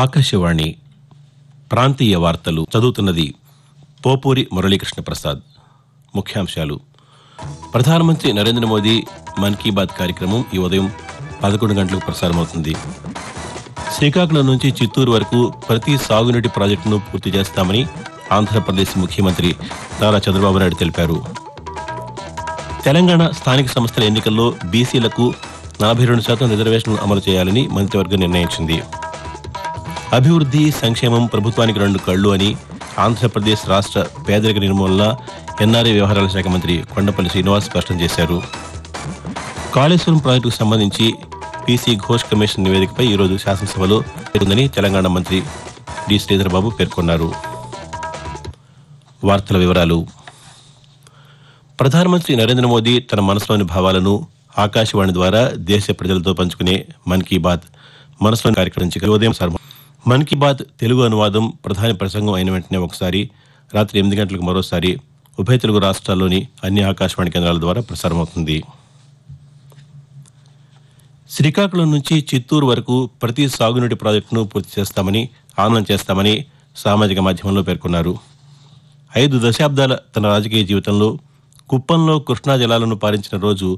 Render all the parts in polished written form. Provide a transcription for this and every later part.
ఆకాశవాణి ప్రాంతీయ వార్తలు చదువుతున్నది పోపూరి మురళీకృష్ణ ప్రసాద్. ముఖ్యాంశాలు. ప్రధానమంత్రి నరేంద్ర మోదీ మన్ కీ బాత్ కార్యక్రమం ఈ ఉదయం 11 గంటలకు ప్రసారమవుతుంది. శ్రీకాకుళం నుంచి చిత్తూరు వరకు ప్రతి సాగునీటి ప్రాజెక్టును పూర్తి చేస్తామని ఆంధ్రప్రదేశ్ ముఖ్యమంత్రి నారా చంద్రబాబు నాయుడు తెలిపారు. తెలంగాణ స్థానిక సంస్థల ఎన్నికల్లో బీసీలకు 42% రిజర్వేషన్లు అమలు చేయాలని మంత్రివర్గం నిర్ణయించింది. అభివృద్ధి, సంక్షేమం ప్రభుత్వానికి 2 కళ్లు అని ఆంధ్రప్రదేశ్ రాష్ట్ర పేదరిక నిర్మూలన, ఎన్ఆర్ఐ వ్యవహారాల శాఖ మంత్రి కొండపల్లి శ్రీనివాస్ స్పష్టం చేశారు. కాళేశ్వరం ప్రాజెక్టుకు సంబంధించి పీసీ ఘోష్ కమిషన్ నివేదికపై ఈరోజు శాసనసభలో ఉందని తెలంగాణ మంత్రి డి. శ్రీధర్బాబు పేర్కొన్నారు. వార్తల వివరాలు. ప్రధానమంత్రి నరేంద్ర మోదీ తన మనసులోని భావాలను ఆకాశవాణి ద్వారా దేశ ప్రజలతో పంచుకునే మన్ కీ బాత్ మనసులోని కార్యక్రమం నుంచి ఉదయం మన్ కీ బాత్ తెలుగు అనువాదం ప్రధాని ప్రసంగం అయిన వెంటనే ఒకసారి, రాత్రి 8 గంటలకు మరోసారి ఉభయ తెలుగు రాష్ట్రాల్లోని అన్ని ఆకాశవాణి కేంద్రాల ద్వారా ప్రసారమవుతుంది. శ్రీకాకుళం నుంచి చిత్తూరు వరకు ప్రతి సాగునీటి ప్రాజెక్టును పూర్తి చేస్తామని, ఆనందం చేస్తామని సామాజిక మాధ్యమంలో పేర్కొన్నారు. 5 దశాబ్దాల తన రాజకీయ జీవితంలో కుప్పంలో కృష్ణా జలాలను పారించిన రోజు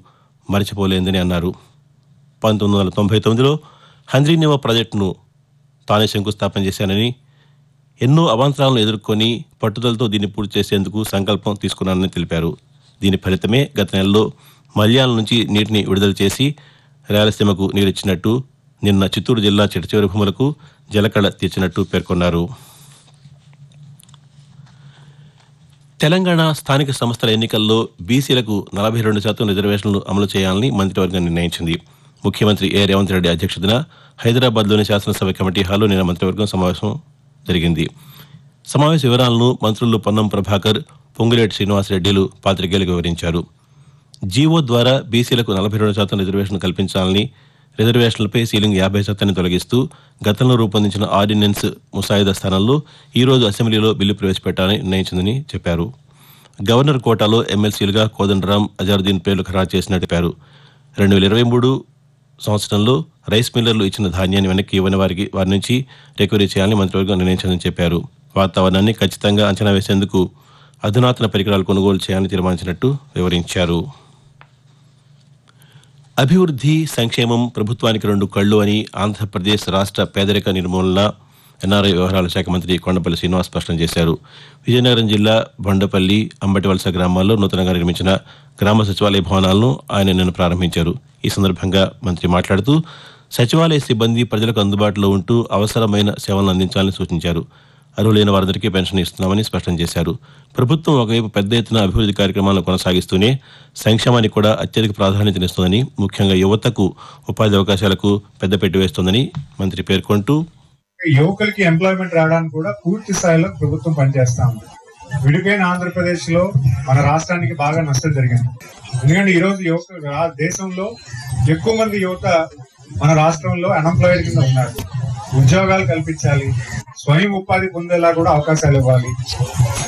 మరిచిపోలేందని అన్నారు. 1999లో హంద్రీనివా ప్రాజెక్టును తానే శంకుస్థాపన చేశానని, ఎన్నో అవాంతరాలను ఎదుర్కొని పట్టుదలతో దీన్ని పూర్తి చేసేందుకు సంకల్పం తీసుకున్నానని తెలిపారు. దీని ఫలితమే గత నెలలో మల్యాల నుంచి నీటిని విడుదల చేసి రాయలసీమకు నీరిచ్చినట్టు, నిన్న చిత్తూరు జిల్లా చిట్టచివరి భూములకు జలకళ తీర్చినట్టు పేర్కొన్నారు. తెలంగాణ స్థానిక సంస్థల ఎన్నికల్లో బీసీలకు 42% రిజర్వేషన్లు అమలు చేయాలని మంత్రివర్గం నిర్ణయించింది. ముఖ్యమంత్రి ఏ. రేవంత్ రెడ్డి అధ్యక్షతన హైదరాబాద్లోని శాసనసభ కమిటీ హాల్లో నిన్న మంత్రివర్గం సమావేశం జరిగింది. సమావేశ వివరాలను మంత్రులు పొన్నం ప్రభాకర్, పొంగులేటి శ్రీనివాసరెడ్డిలు పాత్రికేయులకు వివరించారు. జీవో ద్వారా బీసీలకు 42% రిజర్వేషన్లు కల్పించాలని, రిజర్వేషన్లపై సీలింగ్ 50% తొలగిస్తూ గతంలో రూపొందించిన ఆర్డినెన్స్ ముసాయిదా స్థానంలో ఈరోజు అసెంబ్లీలో బిల్లు ప్రవేశపెట్టాలని నిర్ణయించిందని చెప్పారు. గవర్నర్ కోటాలో ఎమ్మెల్సీలుగా కోదండరాం, అజారుద్దీన్ పేర్లు ఖరారు చేసినట్టు చెప్పారు. 2023 సంవత్సరంలో రైస్ మిల్లర్లు ఇచ్చిన ధాన్యాన్ని వెనక్కి ఇవ్వని వారి నుంచి రికవరీ చేయాలని మంత్రివర్గం నిర్ణయించిందని చెప్పారు. వాతావరణాన్ని ఖచ్చితంగా అంచనా వేసేందుకు అధునాతన పరికరాలు కొనుగోలు చేయాలని తీర్మానించినట్టు వివరించారు. అభివృద్ధి, సంక్షేమం ప్రభుత్వానికి 2 కళ్లు అని ఆంధ్రప్రదేశ్ రాష్ట్ర పేదరిక నిర్మూలన, ఎన్ఆర్ఐ వ్యవహారాల శాఖ మంత్రి కొండపల్లి శ్రీనివాస్ స్పష్టం చేశారు. విజయనగరం జిల్లా బండపల్లి, అంబటివలస గ్రామాల్లో నూతనంగా నిర్మించిన గ్రామ సచివాలయ భవనాలను ఆయన నిన్న ప్రారంభించారు. ఈ సందర్భంగా మంత్రి మాట్లాడుతూ సచివాలయ సిబ్బంది ప్రజలకు అందుబాటులో ఉంటూ అవసరమైన సేవలను అందించాలని సూచించారు. అర్హులైన వారందరికీ పెన్షన్ ఇస్తున్నామని స్పష్టం చేశారు. ప్రభుత్వం ఒకవైపు పెద్ద ఎత్తున అభివృద్ధి కార్యక్రమాలను కొనసాగిస్తూనే సంక్షేమానికి కూడా అత్యధిక ప్రాధాన్యతనిస్తోందని, ముఖ్యంగా యువతకు ఉపాధి అవకాశాలకు పెద్దపీట వేస్తోందని మంత్రి పేర్కొంటూ, యువకులకి ఎంప్లాయ్మెంట్ రావడానికి కూడా పూర్తి స్థాయిలో ప్రభుత్వం పనిచేస్తా ఉంది. విడిపోయిన ఆంధ్రప్రదేశ్ లో మన రాష్ట్రానికి బాగా నష్టం జరిగింది. ఎందుకంటే ఈ రోజు దేశంలో ఎక్కువ మంది యువత మన రాష్ట్రంలో అన్ఎంప్లాయిడ్ కింద ఉన్నారు. ఉద్యోగాలు కల్పించాలి, స్వయం ఉపాధి పొందేలా కూడా అవకాశాలు ఇవ్వాలి.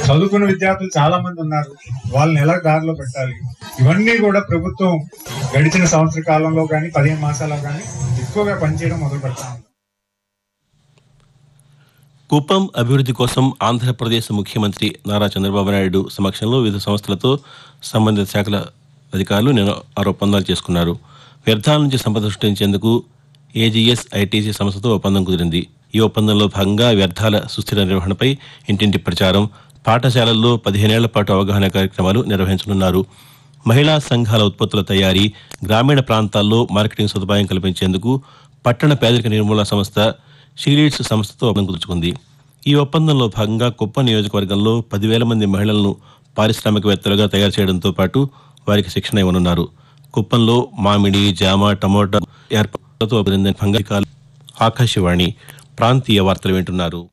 చదువుకున్న విద్యార్థులు చాలా మంది ఉన్నారు, వాళ్ళని ఎలా దారిలో పెట్టాలి. ఇవన్నీ కూడా ప్రభుత్వం గడిచిన సంవత్సర కాలంలో కానీ 15 మాసాల్లో కానీ ఎక్కువగా పనిచేయడం మొదలు పెడతాం. కుప్పం అభివృద్ధి కోసం ఆంధ్రప్రదేశ్ ముఖ్యమంత్రి నారా చంద్రబాబు నాయుడు సమక్షంలో వివిధ సంస్థలతో సంబంధిత శాఖల అధికారులు నిన్న 6 ఒప్పందాలు చేసుకున్నారు. వ్యర్థాల నుంచి సంపద సృష్టించేందుకు ఏజీఎస్ ఐటీసీ సంస్థతో ఒప్పందం కుదిరింది. ఈ ఒప్పందంలో భాగంగా వ్యర్థాల సుస్థిర నిర్వహణపై ఇంటింటి ప్రచారం, పాఠశాలల్లో 15 ఏళ్ల పాటు అవగాహన కార్యక్రమాలు నిర్వహించనున్నారు. మహిళా సంఘాల ఉత్పత్తుల తయారీ, గ్రామీణ ప్రాంతాల్లో మార్కెటింగ్ సదుపాయం కల్పించేందుకు పట్టణ పేదరిక నిర్మూలన సంస్థ షీలీడ్స్ సంస్థతో ఒప్పందం కుదుర్చుకుంది. ఈ ఒప్పందంలో భాగంగా కుప్పం నియోజకవర్గంలో 10,000 మంది మహిళలను పారిశ్రామికవేత్తలుగా తయారు చేయడంతో పాటు వారికి శిక్షణ ఇవ్వనున్నారు. కుప్పంలో మామిడి, జామ, టమోటా ఏర్పాటుతో ఆకాశవాణి ప్రాంతీయ వార్తలు వింటున్నారు.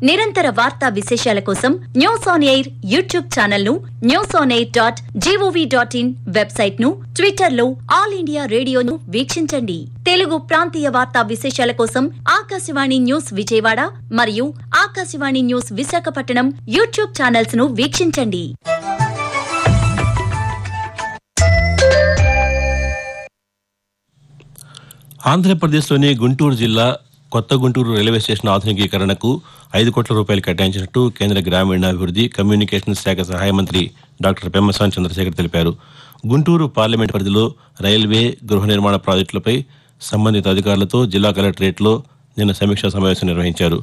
నిరంతర వార్తా విశేషాల కోసం news on air YouTube channel ను, newsonair.gov.in వెబ్సైట్ ను, ట్విట్టర్ లో ఆల్ ఇండియా రేడియోను వీక్షించండి. తెలుగు ప్రాంతీయ వార్తా విశేషాల కోసం ఆకాశవాణి న్యూస్ విజయవాడ మరియు Akashvani news Visakhapatnam YouTube channels ను వీక్షించండి. ఆంధ్రప్రదేశ్లోని గుంటూరు జిల్లా కొత్త గుంటూరు రైల్వే స్టేషన్ ఆధునికీకరణకు 5 కోట్ల రూపాయలు కేటాయించినట్టు కేంద్ర గ్రామీణాభివృద్ధి కమ్యూనికేషన్ శాఖ సహాయ మంత్రి డాక్టర్ పెమ్మసాని చంద్రశేఖర్ తెలిపారు. గుంటూరు పార్లమెంట్ పరిధిలో రైల్వే, గృహ నిర్మాణ ప్రాజెక్టులపై సంబంధిత అధికారులతో జిల్లా కలెక్టరేట్లో నిన్న సమీక్షా సమావేశం నిర్వహించారు.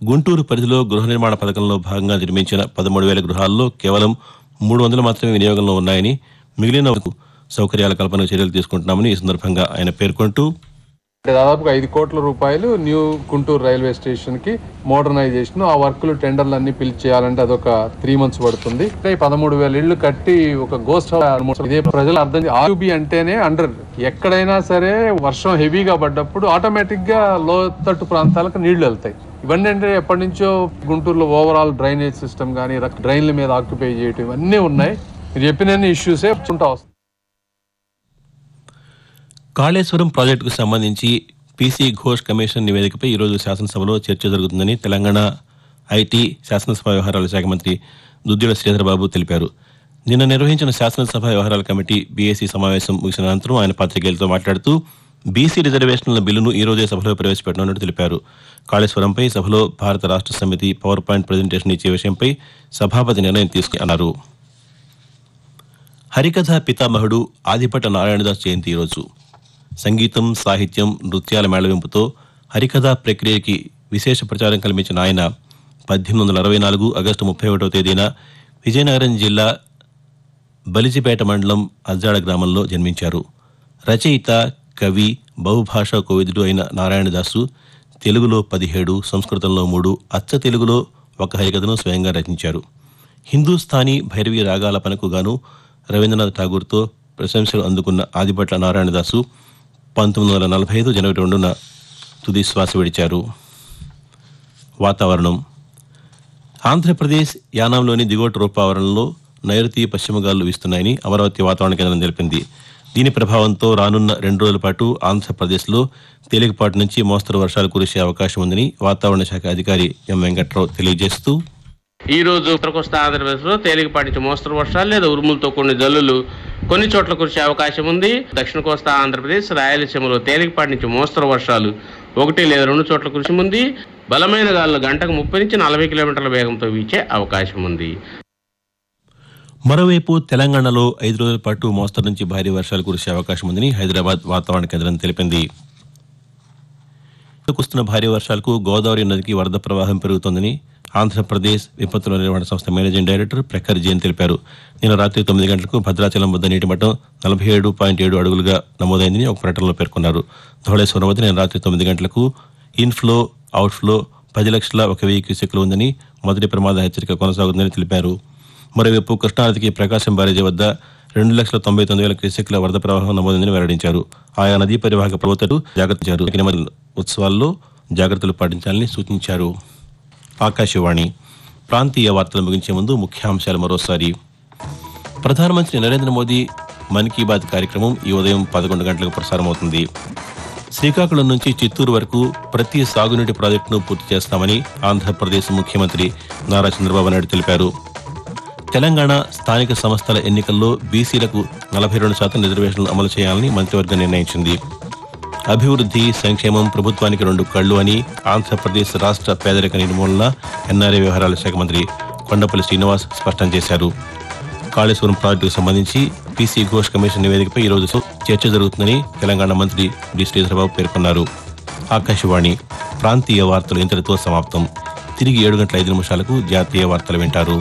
గుంటూరు పరిధిలో గృహ నిర్మాణ పథకంలో భాగంగా నిర్మించిన 13,000 గృహాల్లో కేవలం 300 మాత్రమే వినియోగంలో ఉన్నాయని, మిగిలిన సౌకర్యాల కల్పనకు చర్యలు తీసుకుంటున్నామని ఈ సందర్భంగా ఆయన పేర్కొంటూ, దాదాపుగా 5 కోట్ల రూపాయలు న్యూ గుంటూరు రైల్వే స్టేషన్ కి మోడర్నైజేషన్, ఆ వర్కులు టెండర్లు అన్ని పిలిచి చేయాలంటే అదొక 3 months పడుతుంది. 13,000 ఇళ్లు కట్టి ఒక గోస్ట్ హౌస్, ఇదే ప్రజలు అర్థం. ఆర్యూబీ అంటేనే అండర్, ఎక్కడైనా సరే వర్షం హెవీగా పడ్డప్పుడు ఆటోమేటిక్ గా లోతట్టు ప్రాంతాలకు నీళ్లు వెళ్తాయి. ఇవన్నీ అంటే ఎప్పటి నుంచో గుంటూరులో ఓవరాల్ డ్రైనేజ్ సిస్టమ్ కానీ డ్రైన్ల మీద ఆక్యుపై చేయటం ఇవన్నీ ఉన్నాయి. మీరు చెప్పిన ఇష్యూసే ఉంటా వస్తాయి. కాళేశ్వరం ప్రాజెక్టుకు సంబంధించి పీసీ ఘోష్ కమిషన్ నివేదికపై ఈరోజు శాసనసభలో చర్చ జరుగుతుందని తెలంగాణ ఐటీ శాసనసభ వ్యవహారాల శాఖ మంత్రి దుద్దిళ్ల శ్రీధర్బాబు తెలిపారు. నిన్న నిర్వహించిన శాసనసభ వ్యవహారాల కమిటీ బీఏసీ సమావేశం ముగిసిన అనంతరం ఆయన పాత్రికేయులతో మాట్లాడుతూ బీసీ రిజర్వేషన్ల బిల్లును ఈ రోజే సభలో ప్రవేశపెట్టనున్నట్టు తెలిపారు. కాళేశ్వరంపై సభలో భారత రాష్ట్ర సమితి పవర్ పాయింట్ ప్రజెంటేషన్ ఇచ్చే విషయంపై సభాపతి నిర్ణయం తీసుకున్నారు. హరికథ పితామహుడు ఆదిభట్ట నారాయణదాస్ జయంతి ఈరోజు. సంగీతం, సాహిత్యం, నృత్యాల మేళవింపుతో హరికథా ప్రక్రియకి విశేష ప్రచారం కల్పించిన ఆయన 1864 ఆగస్టు 31వ తేదీన విజయనగరం జిల్లా బలిజిపేట మండలం అజ్జాడ గ్రామంలో జన్మించారు. రచయిత, కవి, బహుభాషా కోవిదుడు అయిన నారాయణదాసు తెలుగులో 17, సంస్కృతంలో 3, అచ్చ తెలుగులో 1 హరికథను స్వయంగా రచించారు. హిందూస్థానీ భైరవీ రాగాలపనకు గాను రవీంద్రనాథ్ ఠాగూర్తో ప్రశంసలు అందుకున్న ఆదిభట్ల నారాయణదాసు 1945 జనవరి 2న తుది శ్వాస విడిచారు. వాతావరణం. ఆంధ్రప్రదేశ్ యానాంలోని దిగువ రూపావరణంలో నైరుతి పశ్చిమ గాలులు వీస్తున్నాయని అమరావతి వాతావరణ కేంద్రం తెలిపింది. దీని ప్రభావంతో రానున్న 2 రోజుల పాటు ఆంధ్రప్రదేశ్లో తేలికపాటి నుంచి మోస్తరు వర్షాలు కురిసే అవకాశం ఉందని వాతావరణ శాఖ అధికారి ఎం వెంకట్రావు తెలియజేస్తూ, ఈ రోజు ఉత్తర కోస్తా ఆంధ్రప్రదేశ్లో తేలికపాటి నుంచి మోస్తరు వర్షాలు లేదా ఉరుములతో కొన్ని జల్లులు కొన్ని చోట్ల కురిసే అవకాశం ఉంది. దక్షిణ కోస్తా ఆంధ్రప్రదేశ్, రాయలసీమలో తేలికపాటి నుంచి మోస్తరు వర్షాలు 1 లేదా 2 చోట్ల కురిసి ఉంది. బలమైన గాలులు గంటకు 30 నుంచి 40 కిలోమీటర్ల వేగంతో వీచే అవకాశం ఉంది. మరోవైపు తెలంగాణలో 5 రోజుల పాటు మోస్తరు నుంచి భారీ వర్షాలు కురిసే అవకాశం ఉందని హైదరాబాద్ వాతావరణ కేంద్రం తెలిపింది. కురుస్తున్న భారీ వర్షాలకు గోదావరి నదికి వరద ప్రవాహం పెరుగుతోందని ఆంధ్రప్రదేశ్ విపత్తుల నిర్వహణ సంస్థ మేనేజింగ్ డైరెక్టర్ ప్రఖర్ జైన్ తెలిపారు. నిన్న రాత్రి 9 గంటలకు భద్రాచలం వద్ద నీటి మట్టం 47.7 అడుగులుగా నమోదైందని ఒక ప్రకటనలో పేర్కొన్నారు. ధవళేశ్వరం వద్ద నిన్న రాత్రి 9 గంటలకు ఇన్ఫ్లో, అవుట్ఫ్లో 10,01,000 క్యూసెక్లు ఉందని, మొదటి ప్రమాద హెచ్చరిక కొనసాగుతుందని తెలిపారు. మరోవైపు కృష్ణానదికి ప్రకాశం బ్యారేజీ వద్ద 2,99,000 క్యూసెక్ల వరద ప్రవాహం నమోదైందని వెల్లడించారు. ఆయా నదీ పరివాహక ప్రభుత్వాలు జాగ్రత్త ఉత్సవాల్లో జాగ్రత్తలు పాటించాలని సూచించారు. ఆకాశవాణి ప్రాంతీయ వార్తలు ముగించే ముందు ముఖ్యాంశాలు మరోసారి. ప్రధానమంత్రి నరేంద్ర మోదీ మన్ కీ బాత్ కార్యక్రమం ఈ ఉదయం 11 గంటలకు ప్రసారమవుతుంది. శ్రీకాకుళం నుంచి చిత్తూరు వరకు ప్రతి సాగునీటి ప్రాజెక్టును పూర్తి చేస్తామని ఆంధ్రప్రదేశ్ ముఖ్యమంత్రి నారా చంద్రబాబు నాయుడు తెలిపారు. తెలంగాణ స్థానిక సంస్థల ఎన్నికల్లో బీసీలకు 42% రిజర్వేషన్లు అమలు చేయాలని మంత్రివర్గం నిర్ణయించింది. అభివృద్ధి, సంక్షేమం ప్రభుత్వానికి 2 కళ్లు అని ఆంధ్రప్రదేశ్ రాష్ట్ర పేదరిక నిర్మూలన, ఎన్ఆర్ఐ వ్యవహారాల శాఖ మంత్రి కొండపల్లి శ్రీనివాస్ స్పష్టం చేశారు. కాళేశ్వరం ప్రాజెక్టుకు సంబంధించి పీసీ ఘోష్ కమిషన్ నివేదికపై ఈరోజు చర్చ జరుగుతుందని తెలంగాణ మంత్రి డి శ్రీధర్బాబు పేర్కొన్నారు. ఆకాశవాణి ప్రాంతీయ వార్తలు ఇంతటితో సమాప్తం. తిరిగి 7 గంటల 5 నిమిషాలకు జాతీయ వార్తలు వింటారు.